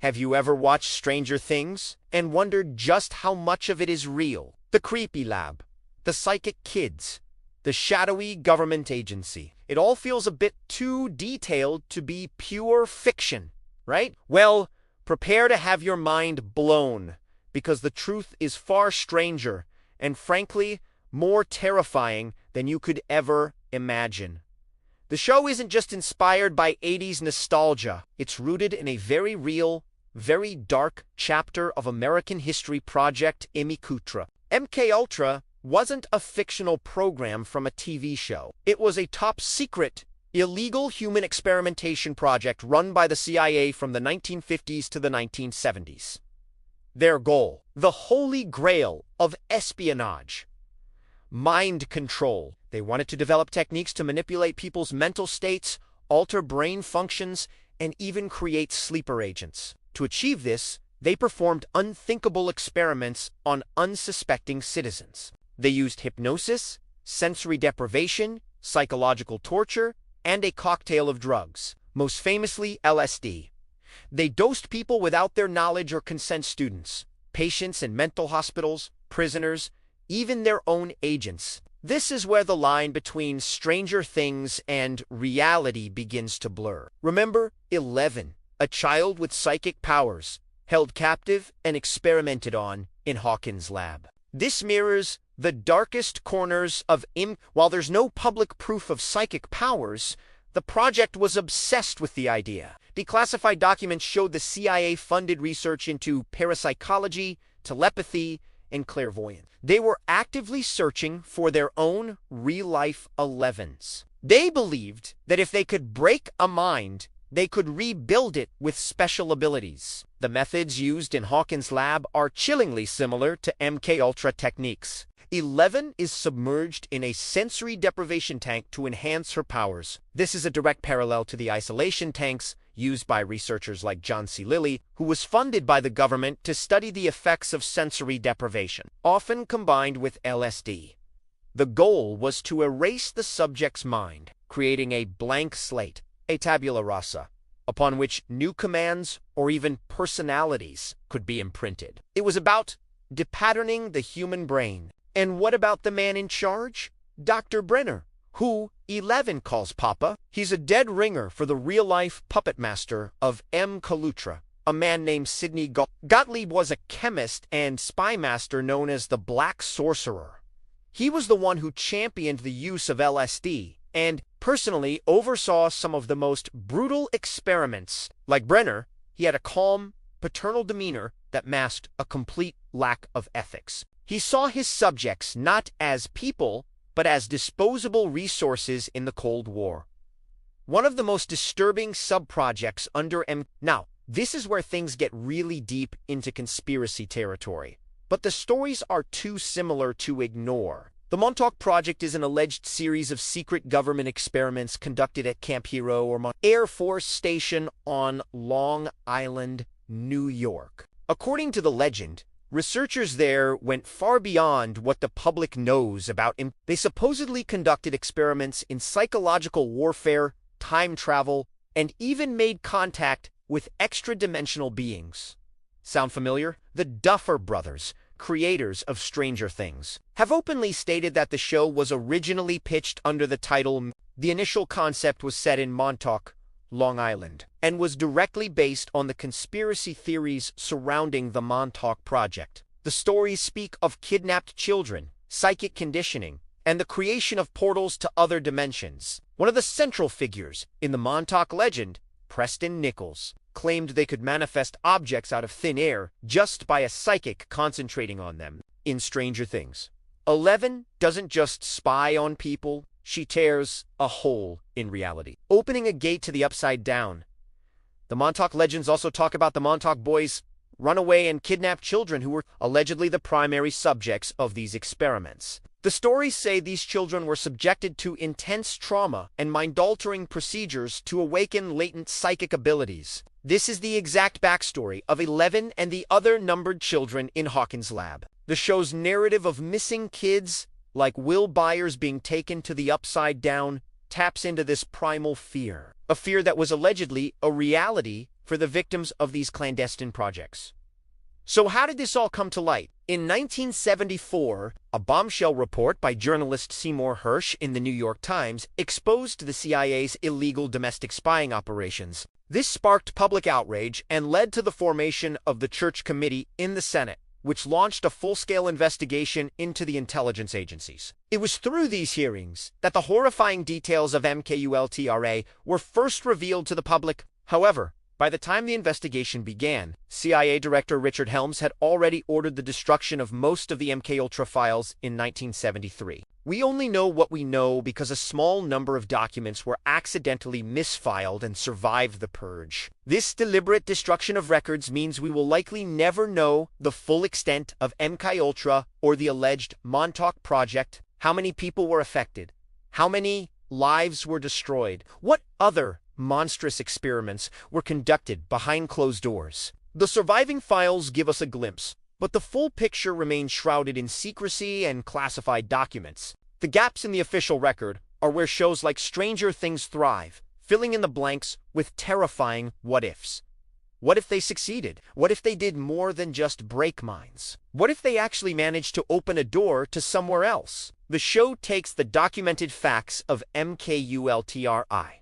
Have you ever watched Stranger Things and wondered just how much of it is real? The creepy lab, the psychic kids, the shadowy government agency. It all feels a bit too detailed to be pure fiction, right? Well, prepare to have your mind blown, because the truth is far stranger and, frankly, more terrifying than you could ever imagine. The show isn't just inspired by 80s nostalgia. It's rooted in a very real, very dark chapter of American history project MKUltra. MKUltra wasn't a fictional program from a TV show. It was a top-secret, illegal human experimentation project run by the CIA from the 1950s to the 1970s. Their goal, the holy grail of espionage, mind control. They wanted to develop techniques to manipulate people's mental states, alter brain functions, and even create sleeper agents. To achieve this, they performed unthinkable experiments on unsuspecting citizens. They used hypnosis, sensory deprivation, psychological torture, and a cocktail of drugs, most famously LSD. They dosed people without their knowledge or consent: students, patients in mental hospitals, prisoners, even their own agents. This is where the line between Stranger Things and reality begins to blur. Remember 11, a child with psychic powers, held captive and experimented on in Hawkins' lab. This mirrors the darkest corners of While there's no public proof of psychic powers, the project was obsessed with the idea. Declassified documents showed the CIA funded research into parapsychology, telepathy, and clairvoyance. They were actively searching for their own real-life 11s. They believed that if they could break a mind, they could rebuild it with special abilities. The methods used in Hawkins' lab are chillingly similar to MKUltra techniques. 11 is submerged in a sensory deprivation tank to enhance her powers. This is a direct parallel to the isolation tanks used by researchers like John C. Lilly, who was funded by the government to study the effects of sensory deprivation, often combined with LSD. The goal was to erase the subject's mind, creating a blank slate, a tabula rasa, upon which new commands or even personalities could be imprinted. It was about depatterning the human brain. And what about the man in charge? Dr. Brenner, who 11 calls Papa. He's a dead ringer for the real-life puppet master of MKUltra, a man named Sidney Gottlieb was a chemist and spy master known as the Black Sorcerer. He was the one who championed the use of LSD and personally oversaw some of the most brutal experiments. Like Brenner, he had a calm, paternal demeanor that masked a complete lack of ethics. He saw his subjects not as people, but as disposable resources in the Cold War. One of the most disturbing sub-projects under Now, this is where things get really deep into conspiracy territory, but the stories are too similar to ignore. The Montauk Project is an alleged series of secret government experiments conducted at Camp Hero or Air Force Station on Long Island, New York. According to the legend, researchers there went far beyond what the public knows about him. They supposedly conducted experiments in psychological warfare, time travel, and even made contact with extra-dimensional beings. Sound familiar? The Duffer Brothers, creators of Stranger Things, have openly stated that the show was originally pitched under the title. The initial concept was set in Montauk, Long Island, and was directly based on the conspiracy theories surrounding the Montauk Project. The stories speak of kidnapped children, psychic conditioning, and the creation of portals to other dimensions. One of the central figures in the Montauk legend, Preston Nichols, claimed they could manifest objects out of thin air just by a psychic concentrating on them. In Stranger Things, 11 doesn't just spy on people, she tears a hole in reality, opening a gate to the upside down. The Montauk legends also talk about the Montauk boys run away and kidnap children who were allegedly the primary subjects of these experiments. The stories say these children were subjected to intense trauma and mind-altering procedures to awaken latent psychic abilities. This is the exact backstory of 11 and the other numbered children in Hawkins' lab. The show's narrative of missing kids, like Will Byers being taken to the upside down, taps into this primal fear. A fear that was allegedly a reality for the victims of these clandestine projects. So how did this all come to light? In 1974, a bombshell report by journalist Seymour Hersh in the New York Times exposed the CIA's illegal domestic spying operations. This sparked public outrage and led to the formation of the Church Committee in the Senate, which launched a full-scale investigation into the intelligence agencies. It was through these hearings that the horrifying details of MKUltra were first revealed to the public. However, by the time the investigation began, CIA Director Richard Helms had already ordered the destruction of most of the MKUltra files in 1973. We only know what we know because a small number of documents were accidentally misfiled and survived the purge. This deliberate destruction of records means we will likely never know the full extent of MKUltra or the alleged Montauk Project, how many people were affected, how many lives were destroyed, what other monstrous experiments were conducted behind closed doors. The surviving files give us a glimpse, but the full picture remains shrouded in secrecy and classified documents. The gaps in the official record are where shows like Stranger Things thrive, filling in the blanks with terrifying what-ifs. What if they succeeded? What if they did more than just break minds? What if they actually managed to open a door to somewhere else? The show takes the documented facts of MKUltra,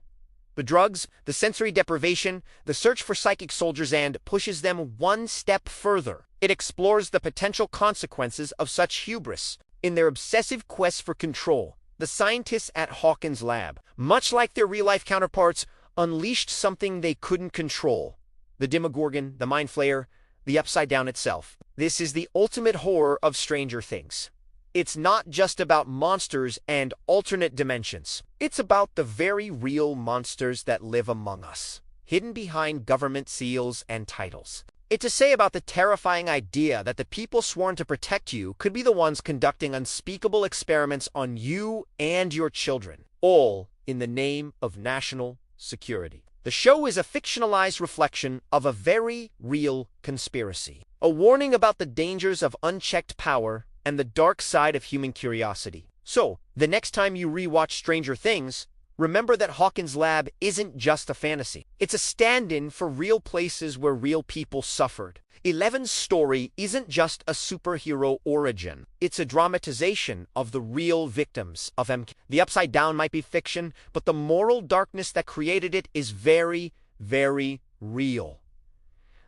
the drugs, the sensory deprivation, the search for psychic soldiers, and pushes them one step further. It explores the potential consequences of such hubris. In their obsessive quest for control, the scientists at Hawkins' lab, much like their real-life counterparts, unleashed something they couldn't control. The Demogorgon, the Mind Flayer, the Upside Down itself. This is the ultimate horror of Stranger Things. It's not just about monsters and alternate dimensions. It's about the very real monsters that live among us, hidden behind government seals and titles. It's to say about the terrifying idea that the people sworn to protect you could be the ones conducting unspeakable experiments on you and your children, all in the name of national security. The show is a fictionalized reflection of a very real conspiracy, a warning about the dangers of unchecked power and the dark side of human curiosity. So, the next time you rewatch Stranger Things, remember that Hawkins' lab isn't just a fantasy. It's a stand-in for real places where real people suffered. Eleven's story isn't just a superhero origin. It's a dramatization of the real victims of MK. The Upside Down might be fiction, but the moral darkness that created it is very, very real.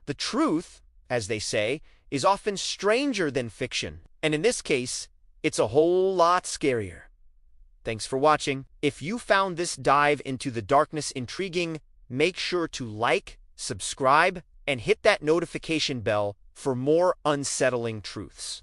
The truth, as they say, is often stranger than fiction. And in this case, it's a whole lot scarier. Thanks for watching. If you found this dive into the darkness intriguing, make sure to like, subscribe, and hit that notification bell for more unsettling truths.